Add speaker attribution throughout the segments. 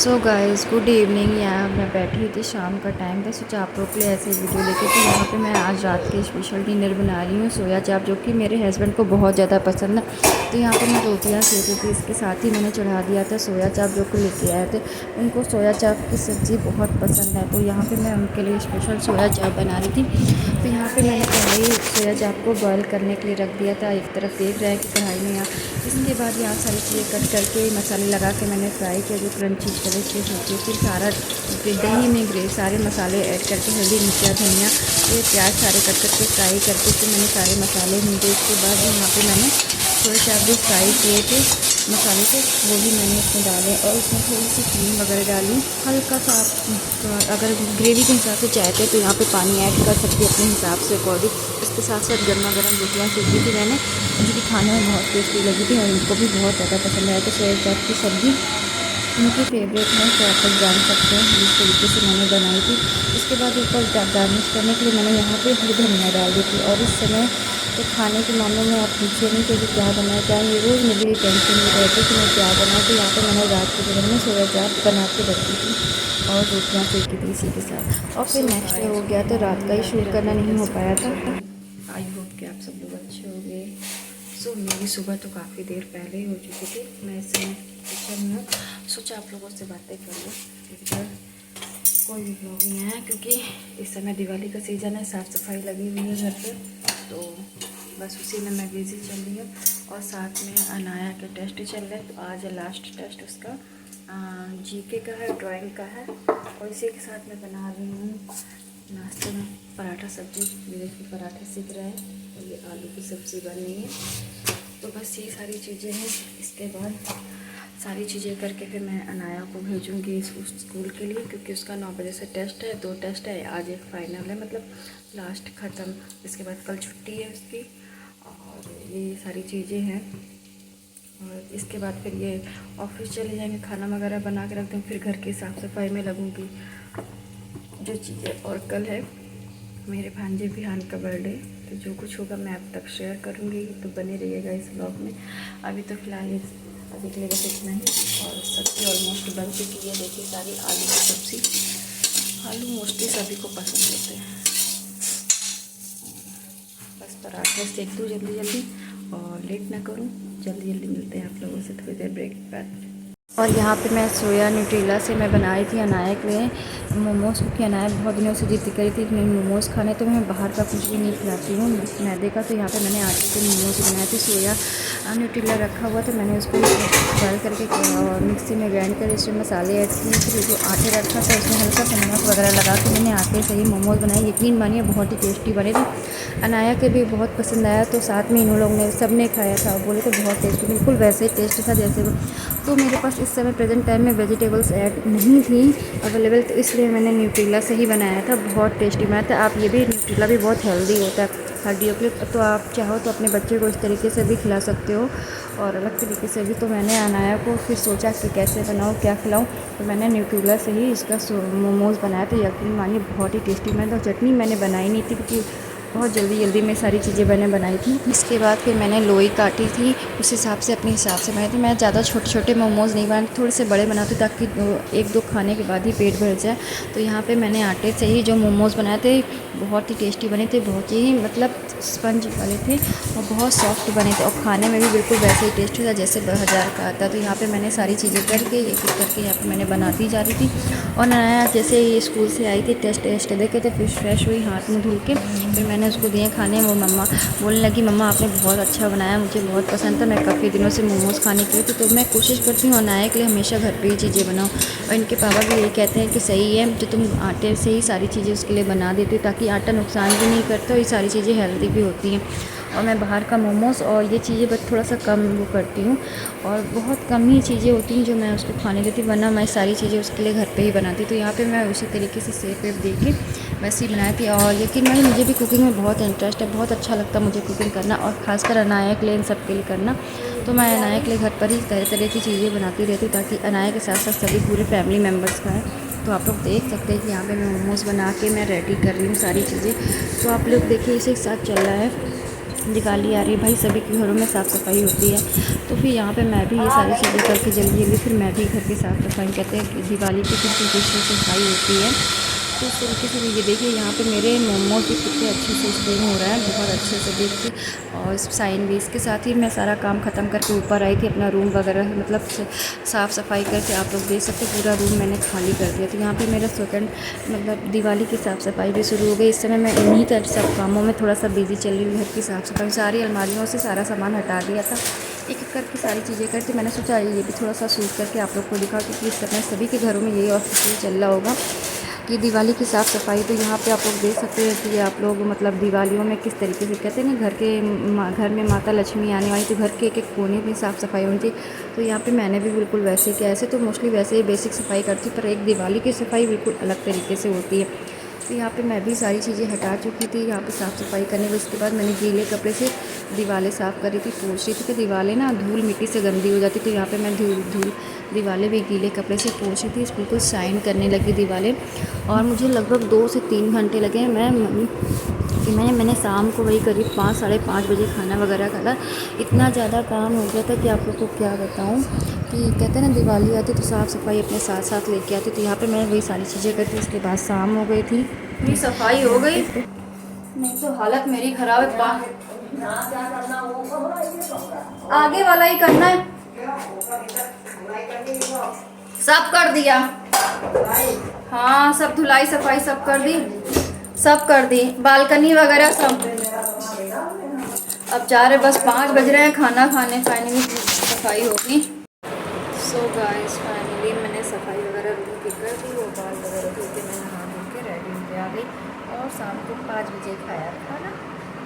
Speaker 1: So guys good evening. यहाँ मैं बैठी हुई थी, शाम का टाइम था, सोचा आप लोग के लिए ऐसे वीडियो लेके। तो यहाँ पे मैं आज रात के स्पेशल डिनर बना रही हूँ, सोया चाप, जो कि मेरे हस्बैंड को बहुत ज़्यादा पसंद है। तो यहाँ पे मैं रोटियाँ सेक रही थी, इसके साथ ही मैंने चढ़ा दिया था सोया चाप, जो कि लेके आए थे। उनको सोया चाप की सब्ज़ी बहुत पसंद है, तो यहाँ पर मैं उनके लिए स्पेशल सोया चाप बना रही थी। तो यहाँ पर मैंने कढ़ाई सोया चाप को बॉयल करने के लिए रख दिया था। एक तरफ देख रहा है कि कढ़ाई में यहाँ, इसके बाद यहाँ सारी चीज़ें कट करके मसाले लगा के मैंने फ्राई किया, जो क्रंची डिलीशियस होती है। फिर सारा दही में ग्रेवी सारे मसाले ऐड करके, हल्दी, मिर्चा, धनिया, ये प्याज सारे कट करके फ्राई करके फिर मैंने सारे मसाले भूजे। उसके बाद यहाँ पे मैंने थोड़े चाप भी फ्राई किए थे मसाले के, वो भी मैंने इसमें डाले और इसमें थोड़ी सी क्रीम वगैरह डाली। हल्का सा आप अगर ग्रेवी के हिसाब से चाहते हैं तो यहाँ पे पानी ऐड कर सकते हैं अपने हिसाब से अकॉर्डिंग। इसके साथ साथ गर्मा गर्म रोटियाँ सेकी थी मैंने, जो कि खाने में बहुत टेस्टी लगी थी और उनको भी बहुत ज़्यादा पसंद आया। तो सोया चाप की सब्ज़ी उनकी फेवरेट है, तो आप लोग जान सकते हैं जिस तरीके से मैंने बनाई थी। उसके बाद ऊपर गार्निश करने के लिए मैंने यहाँ पे हरी धनिया डाल दी थी। और इस समय तो खाने के मामले में आप पूछिए नहीं कि क्या बनाया क्या नहीं, रोज़ मुझे ये टेंशन नहीं रहती कि मैं क्या बनाऊँ। तो यहाँ पर मैंने रात के दिन में सोया चाप बना के रखी थी और रोटियाँ सेकी थी इसी के साथ। और फिर नेक्स्ट डे हो गया, तो रात का ही शूट करना नहीं हो पाया था। आई होप कि आप सब लोग अच्छे हो गए। सो मेरी सुबह तो काफ़ी देर पहले ही हो चुकी थी। मैं इस समय किचन में सोचा आप लोगों से बातें कर लूँ। इधर कोई भी ब्लॉग नहीं आया क्योंकि इस समय दिवाली का सीज़न है, साफ़ सफाई लगी हुई है घर पे, तो बस उसी में मैं बिज़ी चल रही हूँ। और साथ में अनाया के टेस्ट चल रहे हैं, तो आज है लास्ट टेस्ट उसका। जीके का है, ड्राइंग का है, और इसी के साथ मैं बना रही हूँ नाश्ते में पराठा सब्जी। ये देखिए पराठे सीख रहा है, और ये आलू की सब्ज़ी बन रही है। तो बस ये सारी चीज़ें हैं। इसके बाद सारी चीज़ें करके फिर मैं अनाया को भेजूँगी स्कूल के लिए, क्योंकि उसका 9 बजे से टेस्ट है। 2 टेस्ट है, आज एक फाइनल है, मतलब लास्ट ख़त्म। इसके बाद कल छुट्टी है उसकी, और ये सारी चीज़ें हैं। और इसके बाद फिर ये ऑफिस चले जाएंगे, खाना वगैरह बना के रख दूँगी, फिर घर की साफ़ सफाई में लगूँगी जो चीज़ें। और कल है मेरे भांजे बिहान का बर्थडे, तो जो कुछ होगा मैं आप तक शेयर करूँगी, तो बने रहिएगा इस ब्लॉग में। अभी तो फ़िलहाल अभी के लिए बस इतना ही। और सब्ज़ी ऑलमोस्ट बन चुकी है, देखिए सारी आलू की सब्ज़ी। आलू मोस्टली सभी को पसंद होते हैं। बस पराठे सेक दूँ जल्दी जल्दी और लेट ना करूँ। जल्दी जल्दी मिलते हैं आप लोगों से थोड़ी देर ब्रेक के बाद। और यहाँ पे मैं सोया न्यूट्रेला से मैं बनाई थी अनाया के लिए मोमोज़, क्योंकि अनाया बहुत दिनों से जिद करी थी कि मोमोज़ खाने, तो मैं बाहर का कुछ भी नहीं खिलाती हूँ मैदे का। तो यहाँ पे मैंने आटे के मोमोज़ बनाए थे। सोया न्यूट्रेला रखा हुआ था, मैंने उसको बॉयल करके और मिक्सी में ग्राइंड कर इसमें मसाले ऐड किए। फिर जो आटे रखा था उसमें हल्का सा नमक वगैरह लगा के मैंने आटे से ही मोमोज़ बनाए। यकीन मानिए बहुत ही टेस्टी बने थे। अनाया के भी बहुत पसंद आया, तो साथ में इन लोगों ने सब ने खाया था, बोले तो बहुत टेस्टी, बिल्कुल वैसे ही टेस्ट था जैसे वो। तो मेरे पास इस समय प्रेजेंट टाइम में वेजिटेबल्स ऐड नहीं थी अवेलेबल, तो इसलिए मैंने न्यूट्रेला से ही बनाया था। बहुत टेस्टी बनाया था। आप ये भी न्यूट्रेला भी बहुत हेल्दी होता है हड्डियों के लिए, तो आप चाहो तो अपने बच्चे को इस तरीके से भी खिला सकते हो और अलग तरीके से भी। तो मैंने अनाया को फिर सोचा कि कैसे बनाऊँ, क्या खिलाऊँ, तो मैंने न्यूट्रेला से ही इसका मोमोज़ बनाया। तो यकीन मानिए बहुत ही टेस्टी बना। तो चटनी मैंने बनाई नहीं थी क्योंकि बहुत जल्दी जल्दी में सारी चीज़ें मैंने बनाई थी। इसके बाद फिर मैंने लोई काटी थी, उस हिसाब से अपने हिसाब से बनाई थी। मैं ज़्यादा छोटे छोटे मोमोज़ नहीं बनाती, थोड़े से बड़े बनाती ताकि 1-2 खाने के बाद ही पेट भर जाए। तो यहाँ पे मैंने आटे से ही जो मोमोज़ बनाए थे बहुत ही टेस्टी बने थे, बहुत ही मतलब स्पंज वाले थे और बहुत सॉफ्ट बने थे, और खाने में भी बिल्कुल वैसे ही टेस्टी था जैसे बाज़ार का आता। तो यहाँ पे मैंने सारी चीज़ें करके एक एक करके यहाँ पे मैंने बनाती जा रही थी। और नया जैसे ही स्कूल से आई थी, टेस्ट देखे थे, फिर फ्रेश हुई, हाथ मुँह धुल के फिर मैंने उसको दिए खाने। वो मम्मा बोलने लगी, मम्मा आपने बहुत अच्छा बनाया, मुझे बहुत पसंद था, मैं काफ़ी दिनों से मोमोज़ खाने के लिए थी। तो मैं कोशिश करती हूँ अनाया के लिए हमेशा घर पे ही चीज़ें बनाऊँ। और इनके पापा भी यही कहते हैं कि सही है जो तुम आटे से ही सारी चीज़ें उसके लिए बना देती हो, ताकि आटा नुकसान भी नहीं करता और ये सारी चीज़ें हेल्दी भी होती हैं। और मैं बाहर का मोमोज़ और ये चीज़ें बस थोड़ा सा कम वो करती हूँ, और बहुत कम ही चीज़ें होती हैं जो मैं उसको खाने देती, वरना मैं सारी चीज़ें उसके लिए घर पे ही बनाती। तो यहाँ पे मैं उसी तरीके से सेप वेप दे के वैसे ही बनाई थी। और यकीन मानिए मुझे भी कुकिंग में बहुत इंटरेस्ट है, बहुत अच्छा लगता है मुझे कुकिंग करना, और ख़ासकर अनाया के लिए, इन सब के लिए करना। तो मैं अनाया के लिए घर पर ही तरह तरह की चीज़ें बनाती रहती हूँ, ताकि अनाया के साथ साथ सभी पूरे फैमिली मेम्बर्स खाएँ। तो आप लोग देख सकते हैं कि यहाँ पे मैं मोमोज़ बना के मैं रेडी कर रही हूँ सारी चीज़ें। तो आप लोग देखिए इसी के साथ चल रहा है। दिवाली आ रही है भाई, सभी के घरों में साफ़ सफाई होती है। तो फिर यहाँ पे मैं भी ये सारी चीज़ें करके जल्दी जल्दी फिर मैं भी घर की साफ़ सफाई, कहते हैं कि दिवाली की किस तरीके से सफाई होती है। तो इस तरीके से ये देखिए यहाँ पे मेरे मोमोज भी कितने अच्छे से स्टीम हो रहा है, बहुत अच्छे से देख के। और साइन भी इसके साथ ही मैं सारा काम ख़त्म करके ऊपर आई थी, अपना रूम वगैरह मतलब साफ़ सफाई करके आप लोग देख सकते पूरा रूम मैंने खाली कर दिया। तो यहाँ पे मेरा सेकंड मतलब दिवाली की साफ़ सफाई भी शुरू हो गई। इस समय मैं इन्हीं का सब कामों में थोड़ा सा बिजी चल रही हूँ। घर की साफ़ सफाई, सारी अलमारियों से सारा सामान हटा दिया था, एक एक करके सारी चीज़ें करके मैंने सोचा ये भी थोड़ा सा शूट करके आप लोग को दिखा, क्योंकि इस समय सभी के घरों में यही ऑफिशियल चल रहा होगा कि दिवाली की साफ़ सफाई। तो यहाँ पे आप लोग देख सकते हैं कि आप लोग मतलब दिवालियों में किस तरीके से कहते हैं ना, घर में माता लक्ष्मी आने वाली, तो घर के एक एक कोने में साफ़ सफाई होनी चाहिए। तो यहाँ पे मैंने भी बिल्कुल वैसे किया। ऐसे तो मोस्टली वैसे ही बेसिक सफाई करती हूँ, पर एक दिवाली की सफाई बिल्कुल अलग तरीके से होती है। तो यहाँ पे मैं भी सारी चीज़ें हटा चुकी थी यहाँ पे साफ़ सफाई करने के। उसके बाद मैंने गीले कपड़े से दीवारें साफ़ करी थी, पोंछ रही थी कि दीवारें ना धूल मिट्टी से गंदी हो जाती। तो यहाँ पे मैं धूल दीवारें भी गीले कपड़े से पोंछ रही थी, बिल्कुल शाइन करने लगी दीवारें। और मुझे लगभग 2 से 3 घंटे लगे। मैंने शाम को वही करीब 5 साढ़े 5 बजे खाना वगैरह खाया। इतना ज़्यादा काम हो गया था कि आप लोग को क्या बताऊँ, कि कहते हैं ना दिवाली आती तो साफ़ सफाई अपने साथ साथ लेके आती। तो यहाँ पे मैं वही सारी चीज़ें करती। उसके बाद शाम हो गई थी, मेरी सफाई हो गई, नहीं तो हालत मेरी ख़राब है। आगे वाला ही करना है, सब कर दिया। हाँ सब धुलाई सफाई सब कर दी, बालकनी वगैरह सब। अब जा रहे, बस 5 बज रहे हैं खाना खाने। फाइनली सफाई होगी। सो गाइस फाइनली मैंने सफाई वगैरह रूम की कर दी, वो बाल वगैरह धो के मैं नहा धो के रेडी होके आ गई। और शाम को 5 बजे खाया खाना,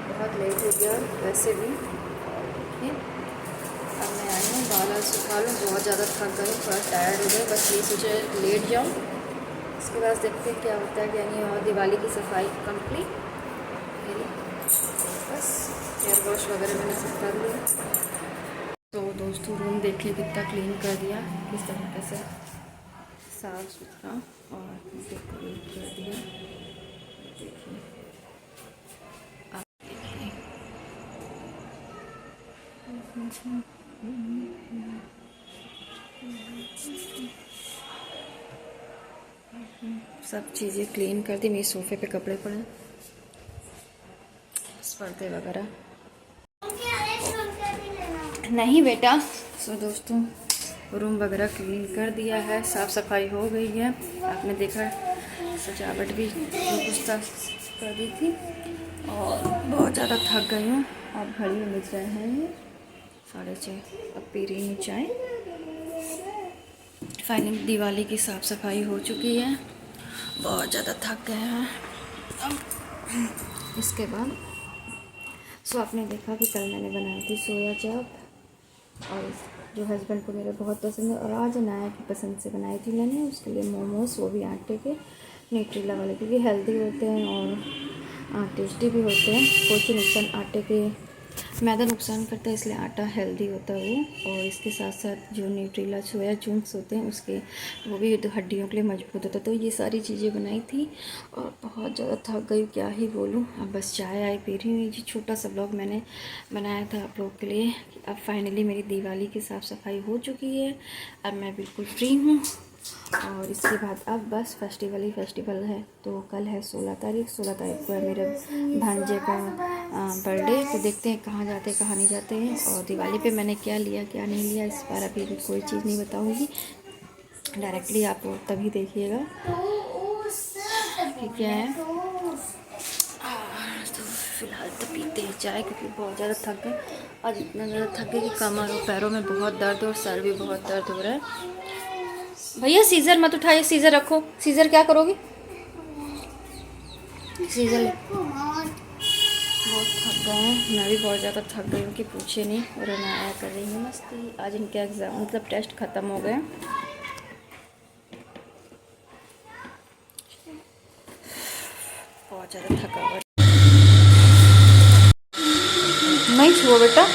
Speaker 1: बहुत लेट हो गया वैसे भी। अब मैं आई हूँ बाल सुखा लूँ, बहुत ज़्यादा थक गई, थोड़ा टायर्ड हो गई, बस ये सोचे लेट जाऊँ। इसके बाद देखते हैं क्या होता है क्या नहीं। और दिवाली की सफाई कंप्लीट मेरी, बस हेयर वॉश वगैरह मैंने सब कर लिया। तो दोस्तों रूम देखिए कितना क्लीन कर दिया, किस तरीके से साफ सुथरा और डेकोरेट कर दिया। देखिए आप देखिए, सब चीज़ें क्लीन कर दी। मेरे सोफ़े पे कपड़े पड़े, पर्दे वगैरह नहीं बेटा। सो दोस्तों रूम वगैरह क्लीन कर दिया है, साफ़ सफाई हो गई है। आपने देखा सजावट भी जो कुछ था कर दी थी। और बहुत ज़्यादा थक गई हूँ। अब घड़ी में बज रहे हैं 6:30, अब पी रही हूँ चाय। फाइनली दिवाली की साफ़ सफाई हो चुकी है, बहुत ज़्यादा थक गए हैं। अब इसके बाद सो आपने देखा कि कल मैंने बनाई थी सोया चाप, और जो हस्बैंड को मेरे बहुत पसंद है। और आज अनाया की पसंद से बनाई थी मैंने उसके लिए मोमोज, वो भी आटे के न्यूट्रिला वाले, क्योंकि हेल्दी होते हैं और टेस्टी भी होते हैं। कोई नुकसान, आटे के मैदा नुकसान करता है, इसलिए आटा हेल्दी होता है वो। और इसके साथ साथ जो न्यूट्रिला सोया चंक्स होते हैं उसके, वो भी तो हड्डियों के लिए मजबूत होता है। तो ये सारी चीज़ें बनाई थी और बहुत ज़्यादा थक गई, क्या ही बोलूँ। अब बस चाय आए पी रही हूँ। ये छोटा सा ब्लॉग मैंने बनाया था आप लोग के लिए। अब फाइनली मेरी दिवाली की साफ़ सफाई हो चुकी है, अब मैं बिल्कुल फ्री हूँ। और इसके बाद अब बस फेस्टिवल ही फेस्टिवल है। तो कल है 16 तारीख, 16 तारीख को है मेरे भांजे का बर्थडे। तो देखते हैं कहाँ जाते हैं कहाँ नहीं जाते हैं। और दिवाली पे मैंने क्या लिया क्या नहीं लिया इस बार अभी कोई चीज़ नहीं बताऊँगी, डायरेक्टली आप तभी देखिएगा कि क्या है। तो फिलहाल तो पीते हैं चाय, क्योंकि बहुत ज़्यादा थक गए। आज इतना ज़्यादा थक गए कि कमर और पैरों में बहुत दर्द और सर भी बहुत दर्द हो रहा है। भैया सीज़र मत उठाइए, सीज़र रखो। सीज़र क्या करोगी? सीज़र बहुत थक गए हैं, मैं भी बहुत ज़्यादा थक गई हूँ कि पूछे नहीं। और अनाया कर रही हूँ मस्ती। आज इनके एग्ज़ाम मतलब टेस्ट ख़त्म हो गए, बहुत ज़्यादा थकावट। नहीं छुओ बेटा,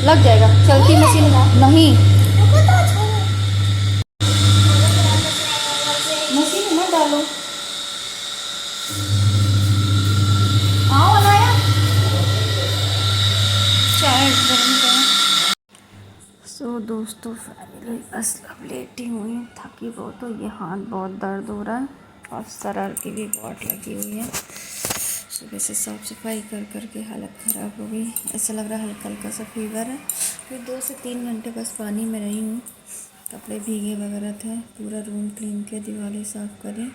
Speaker 1: लग जाएगा। चलती मशीन नहीं, मशीन मत डालो। आओ अनाया, दोस्तों फाइनली अब लेटी हुई हूँ, थकी बहुत हो, ये हाथ बहुत दर्द हो रहा है और सर की भी बहुत लगी हुई है। सुबह से साफ़ सफाई कर कर के हालत ख़राब हो गई। ऐसा लग रहा है हल्का हल्का सा फीवर है। फिर 2 से 3 घंटे बस पानी में रही हूँ, कपड़े भीगे वगैरह थे, पूरा रूम क्लीन किया, दीवारें साफ़ करी।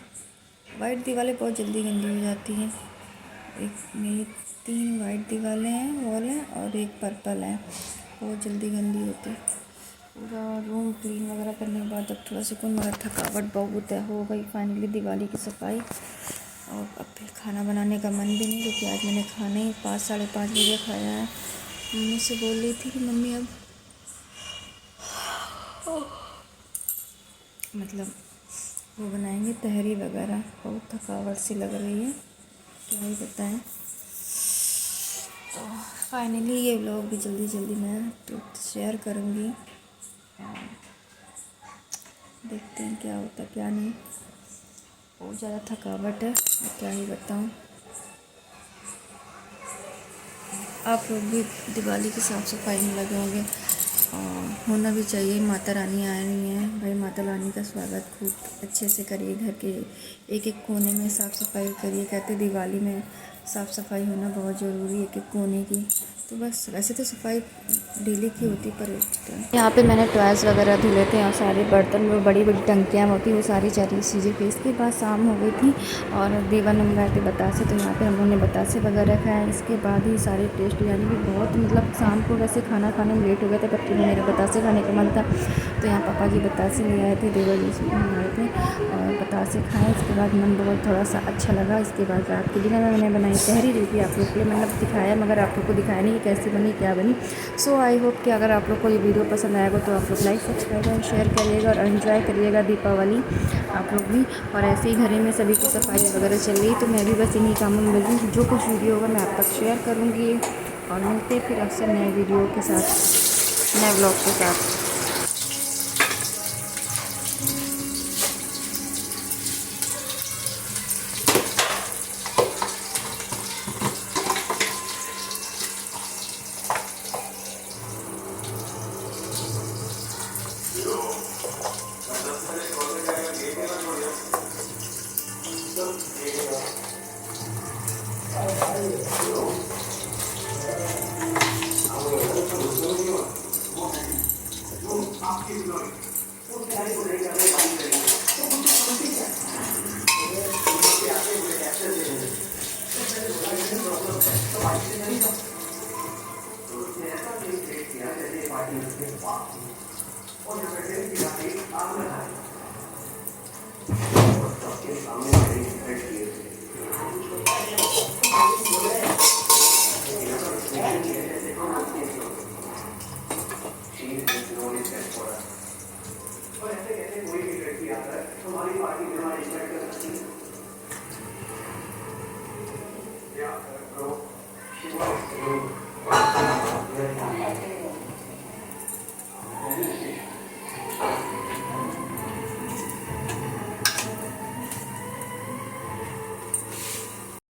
Speaker 1: वाइट दीवारें बहुत जल्दी गंदी हो जाती हैं। एक मेरी 3 वाइट दीवारें हैं, वॉल है, और एक पर्पल है, बहुत जल्दी गंदी होती है। पूरा रूम क्लीन वगैरह करने के बाद अब थोड़ा सुकून, मगर थकावट बहुत है। हो गई फाइनली दिवाली की सफाई। और अब फिर खाना बनाने का मन भी नहीं, क्योंकि आज मैंने खाना ही 5 साढ़े 5 बजे खाया है। मम्मी से बोल रही थी कि मम्मी अब मतलब वो बनाएंगे तहरी वगैरह। बहुत थकावट सी लग रही है, क्या ही बताएं। तो फाइनली ये व्लॉग भी जल्दी जल्दी मैं तो शेयर करूँगी। देखते हैं क्या होता क्या नहीं। बहुत ज़्यादा थकावट है, मैं क्या ही बताऊँ। आप लोग भी दिवाली की साफ़ सफाई में लगे होंगे, और होना भी चाहिए। माता रानी आ रही हैं भाई, माता रानी का स्वागत खूब अच्छे से करिए। घर के एक एक कोने में साफ़ सफाई करिए। कहते दिवाली में साफ़ सफाई होना बहुत ज़रूरी है, एक एक कोने की। तो बस वैसे तो सफाई डेली की होती, पर यहाँ पे मैंने टॉयज़ वगैरह धुले थे, और सारे बर्तन में बड़ी बड़ी टंकियाँ होती, वो सारी चीज़ें फिर इसके बाद शाम हो गई थी, और दीवान हम गए थे बतासे। तो यहाँ पे हम लोगों ने बतासे वगैरह खाया। इसके बाद ही सारे टेस्ट, यानी कि बहुत मतलब शाम को वैसे खाना खाने में लेट हो गया था, बट मेरा बतासे खाने का मन था। तो यहाँ पापा जी बतासे ले आए थे, देवर जी से आए थे, और बतासे खाए। इसके बाद मन बहुत थोड़ा सा अच्छा लगा। इसके बाद रात के डिनर में मैंने बनाई तहरी, जो कि आप लोग के लिए मैंने दिखाया, मगर आप लोग को दिखाया नहीं कि कैसी बनी क्या बनी। सो आई होप कि अगर आप लोग को ये वीडियो पसंद आएगा तो आप लोग लाइक सब्सक्राइब और शेयर करिएगा, और एंजॉय करिएगा दीपावली आप लोग भी। और ऐसे ही घर में सभी की सफाई वगैरह चल रही, तो मैं भी बस इन्हीं कामों में लगी। जो कुछ वीडियो होगा मैं आप तक शेयर करूँगी, और मिलते फिर अक्सर नए वीडियो के साथ, नए ब्लॉग के साथ। और ऐसे कैसे कोई भी व्यक्ति आता है, हमारी पार्टी में हमारी